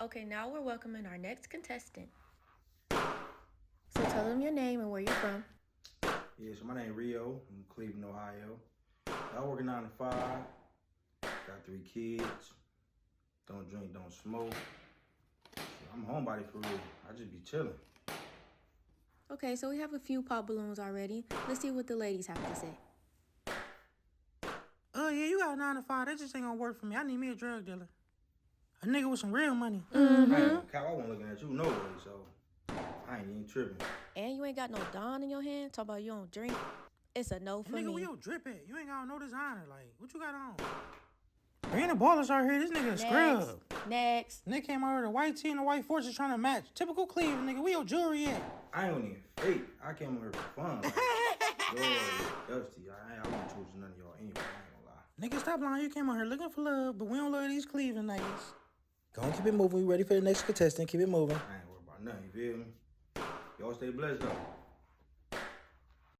Okay, now we're welcoming our next contestant. So tell them your name and where you're from. Yeah, so my name Rio. I'm in Cleveland, Ohio. I work 9 to 5. Got 3 kids. Don't drink, don't smoke. I'm a homebody for real. I just be chilling. Okay, so we have a few pop balloons already. Let's see what the ladies have to say. Yeah, you got 9 to 5. That just ain't gonna work for me. I need me a drug dealer. A nigga with some real money. I ain't gonna cap. I wasn't looking at you no way, so I ain't even tripping. And you ain't got no Dawn in your hand? Talk about you don't drink? It's a no for Nigga, me. where your drip at? You ain't got no designer. Like, what you got on? Ain't the ballers out here. This nigga a scrub. Next. Nigga came out here with a white tee and a white fortune trying to match. Typical Cleveland, nigga. Where your jewelry at? I ain't even fake. I came over here for fun. Like, yo, Dusty. I wouldn't choose none of y'all anyway. I ain't gonna lie. Nigga, stop lying. You came out here looking for love, but we don't love these Cleveland niggas. Go on, keep it moving. We ready for the next contestant. Keep it moving. I ain't worried about nothing, you feel me? Y'all stay blessed though.